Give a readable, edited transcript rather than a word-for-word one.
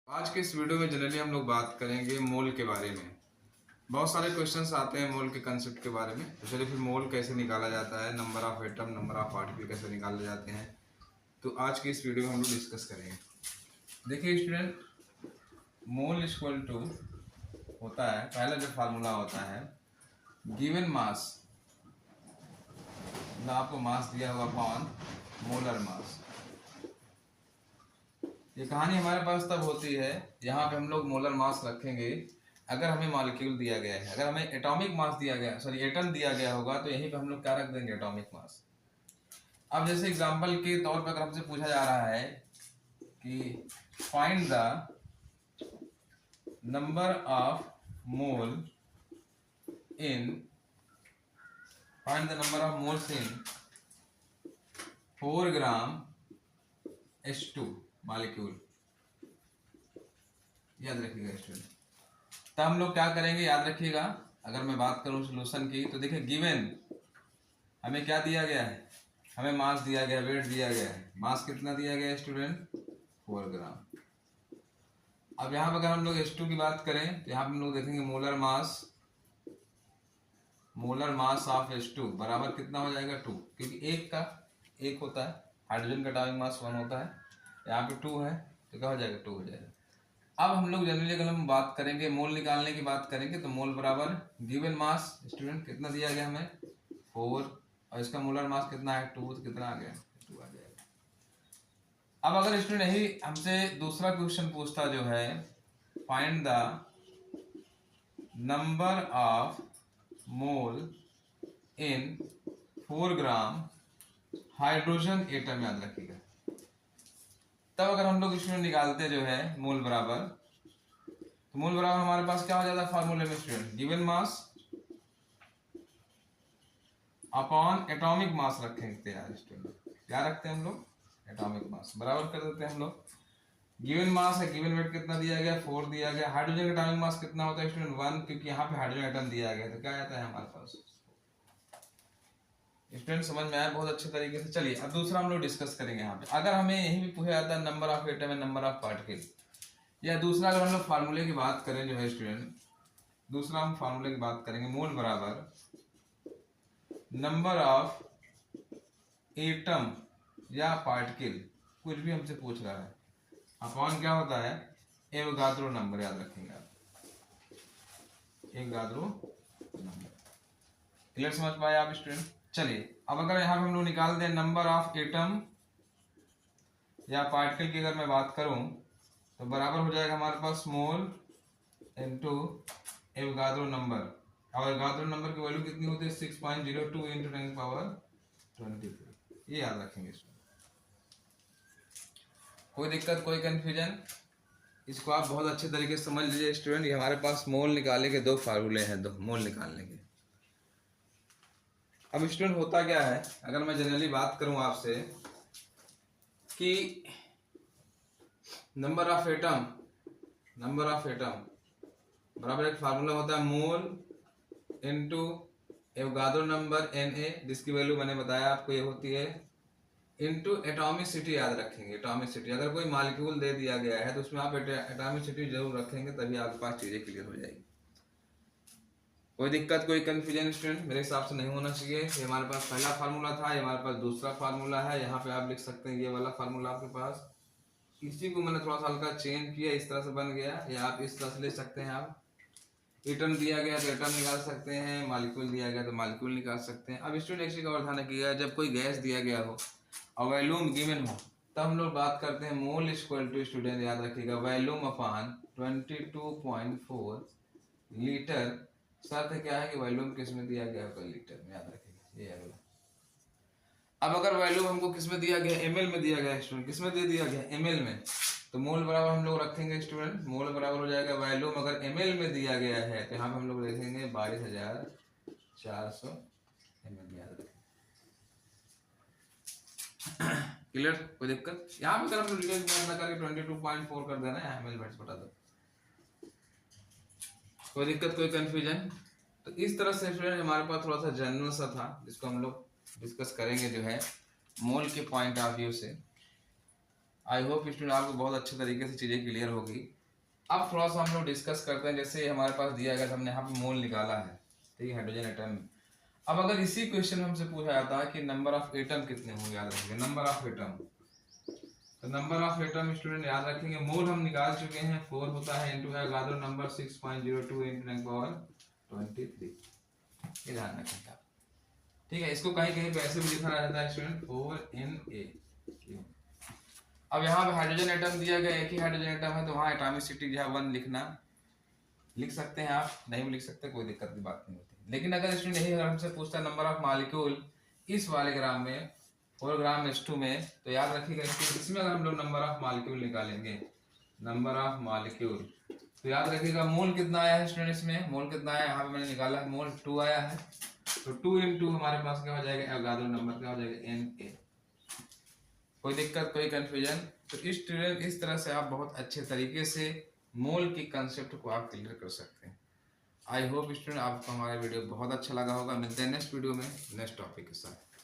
आज के इस वीडियो में जनरली हम लोग बात करेंगे मोल के बारे में। बहुत सारे क्वेश्चंस आते हैं मोल के कंसेप्ट के बारे में। तो चलिए फिर मोल कैसे निकाला जाता है, number of atom, number of particle कैसे निकाले जाते हैं, तो आज की इस वीडियो में हम लोग डिस्कस करेंगे। देखिए स्टूडेंट, मोल इक्वल टू होता है, पहला जो फार्मूला होता है गिवन मास, ना आपको मास दिया हुआ अपॉन मोलर मास। ये कहानी हमारे पास तब होती है यहाँ पे हम लोग मोलर मास रखेंगे अगर हमें मॉलिक्यूल दिया गया है। अगर हमें एटॉमिक मास दिया गया, सॉरी एटम दिया गया होगा, तो यहीं पे हम लोग क्या रख देंगे, एटॉमिक मास। अब जैसे एग्जांपल के तौर पर अगर हमसे पूछा जा रहा है कि find the number of mole in find the number of moles in 4 gram H2 molecule, याद रखिएगा स्टूडेंट। तब हम लोग क्या करेंगे, याद रखिएगा। अगर मैं बात करूं सोल्यूशन की, तो देखिए गिवन हमें क्या दिया गया है, हमें मास दिया गया, वेट दिया गया है। मास कितना दिया गया है स्टूडेंट, 4 ग्राम। अब यहाँ पर अगर हम लोग H2 की बात करें तो यहाँ पर हम लोग देखेंगे मोलर मास ऑफ H2 बराबर कितना हो जाएगा, 2, क्योंकि एक होता है, हाइड्रोजन का एटॉमिक मास 1 होता है, यहाँ पे 2 है, तो क्या हो जाएगा, 2 हो जाएगा। अब हम लोग जनरली अगर हम बात करेंगे मोल निकालने की बात करेंगे, तो मोल बराबर गिवन मास स्टूडेंट कितना दिया गया हमें, 4, और इसका मोलर मास कितना है, 2, तो कितना आ गया, 2 आ जाएगा। अब अगर स्टूडेंट यही हमसे दूसरा क्वेश्चन पूछता जो है find the number of mole in 4 gram hydrogen atom, याद रखिएगा। तब अगर हम लोग इसमें निकालते जो है मोल बराबर, तो मोल बराबर हमारे पास क्या हो जाता है फार्मूले में student, given mass upon atomic mass रखेंगे यार स्टूडेंट। क्या रखते हैं हम लोग, एटॉमिक मास बराबर कर देते हैं हम लोग। गिवन मास है, गिवन वेट कितना दिया गया, 4 दिया गया। हाइड्रोजन का एटॉमिक मास कितना होता है स्टूडेंट, 1, क्योंकि यहाँ पे हाइड्रोजन एटम दिया गया, तो क्या आता है हमारे पास। स्टूडेंट समझ में आया बहुत अच्छे तरीके से। चलिए अब दूसरा हम लोग डिस्कस करेंगे। यहाँ पे अगर हमें यही भी पूछा जाता है number of atom and number of particle, या दूसरा अगर हम लोग फार्मूले की बात करें जो है स्टूडेंट, दूसरा हम फार्मूले की बात करेंगे, मोल बराबर नंबर ऑफ एटम या पार्टिकल, कुछ भी हमसे पूछ रहा है, अपॉन क्या होता है, एवोगाद्रो नंबर, याद रखेंगे आप, एवोगाद्रो नंबर। क्लियर समझ पाए आप स्टूडेंट। चलिए अब अगर यहाँ पे हम लोग निकाल दें नंबर ऑफ एटम या पार्टिकल की अगर मैं बात करूं, तो बराबर हो जाएगा हमारे पास मोल इनटू एवोगाद्रो नंबर। और एवोगाद्रो नंबर की वैल्यू कितनी होती है, 6.02 इंटू 10⁻23। ये याद रखेंगे इसमें। कोई दिक्कत, कोई कंफ्यूजन, इसको आप बहुत अच्छे तरीके से समझ लीजिए स्टूडेंट। ये हमारे पास मोल निकालने के 2 फार्मूले हैं, 2 मोल निकालने के। अब स्टूडेंट होता क्या है, अगर मैं जनरली बात करूं आपसे कि नंबर ऑफ एटम बराबर एक फार्मूला होता है मोल इनटू एवोगाद्रो नंबर Na, जिसकी वैल्यू मैंने बताया आपको ये होती है, इनटू एटॉमिसिटी, याद रखेंगे एटॉमिसिटी। अगर कोई मॉलिक्यूल दे दिया गया है तो उसमें आप एटॉमिसिटी जरूर रखेंगे, तभी आपके पास चीजें क्लियर हो जाएगी। कोई दिक्कत, कोई कंफ्यूजन स्टूडेंट मेरे हिसाब से नहीं होना चाहिए। ये हमारे पास पहला फार्मूला था, ये हमारे पास दूसरा फार्मूला है। यहाँ पे आप लिख सकते हैं ये वाला फार्मूला आपके पास, इसी को मैंने थोड़ा सा हल्का चेंज किया, इस तरह से बन गया, या आप इस तरह से ले सकते हैं। आप एटम दिया गया तो एटम निकाल सकते हैं, मॉलिक्यूल दिया गया तो मॉलिक्यूल निकाल सकते हैं। अब स्टूडेंट एक चीज और ध्यान रखिएगा, जब कोई गैस दिया गया हो और वॉल्यूम गिवन हो, तब हम लोग बात करते हैं मोल इक्वल टू, स्टूडेंट याद रखिएगा, वॉल्यूम अपॉन 22.4 लीटर। शर्त है क्या है कि वॉल्यूम किस में दिया गया होगा, लीटर में, याद रखिएगा ये अगला। अब अगर वॉल्यूम हमको किस में दिया गया, ml में दिया गया स्टूडेंट, किस में दे दिया गया, ml में, तो मोल बराबर हम लोग रखेंगे स्टूडेंट, मोल बराबर हो जाएगा वॉल्यूम अगर ml में दिया गया है, तो यहाँ पे हम लोग लिखेंगे 22,400 ml, याद रखेंगे। क्लियर, कोई दिक्कत। यहाँ पे अगर हम लोग ना करके 22.4 कर देना है, ml बटा दो, कोई दिक्कत, कोई कंफ्यूजन। तो इस तरह से स्टूडेंट हमारे पास थोड़ा सा जनरल सा था, जिसको हम लोग डिस्कस करेंगे जो है मोल के पॉइंट ऑफ व्यू से। आई होप स्टूडेंट आपको बहुत अच्छे तरीके से चीज़ें क्लियर होगी। अब थोड़ा सा हम लोग डिस्कस करते हैं, जैसे हमारे पास दिया गया, हमने यहाँ पे मोल निकाला है, ठीक है, हाइड्रोजन एटम। अब अगर इसी क्वेश्चन में हमसे पूछा जाता है कि नंबर ऑफ एटम कितने होंगे, याद रखेंगे नंबर ऑफ एटम। तो नंबर ऑफ एटम स्टूडेंट याद रखेंगे, मोल हम निकाल चुके हैं, 4 होता है into Avogadro number 6.02 into 10 power 23। ये ध्यान रखेंगे आप, ठीक है। इसको कहीं कहीं पे ऐसे भी लिखा जाता है स्टूडेंट, 4Na। अब यहाँ पे हाइड्रोजन एटम दिया गया, एक ही हाइड्रोजन एटम है, तो वहाँ एटॉमिसिटी जो है 1 लिखना, लिख सकते हैं आप, नहीं भी लिख सकते, कोई दिक्कत की बात नहीं होती। लेकिन अगर स्टूडेंट यही हमसे पूछता है नंबर ऑफ मॉलिक्यूल इस वाले ग्राम में 4 ग्राम H2 में, तो याद रखिएगा इसमें अगर हम लोग नंबर ऑफ मॉलिक्यूल निकालेंगे, नंबर ऑफ मॉलिक्यूल, तो याद रखिएगा मोल कितना आया है स्टूडेंट, इसमें मोल कितना आया है, यहाँ पे मैंने निकाला है, मोल 2 आया है। तो 2 into हमारे पास क्या हो जाएगा, एवोगाड्रो नंबर क्या हो जाएगा, Na। कोई दिक्कत, कोई कंफ्यूजन? तो इस स्टूडेंट इस तरह से आप बहुत अच्छे तरीके से मोल की कंसेप्ट को आप क्लियर कर सकते हैं। आई होप स्टूडेंट आपको हमारा वीडियो बहुत अच्छा लगा होगा। मिलते हैं नेक्स्ट वीडियो में नेक्स्ट टॉपिक के साथ।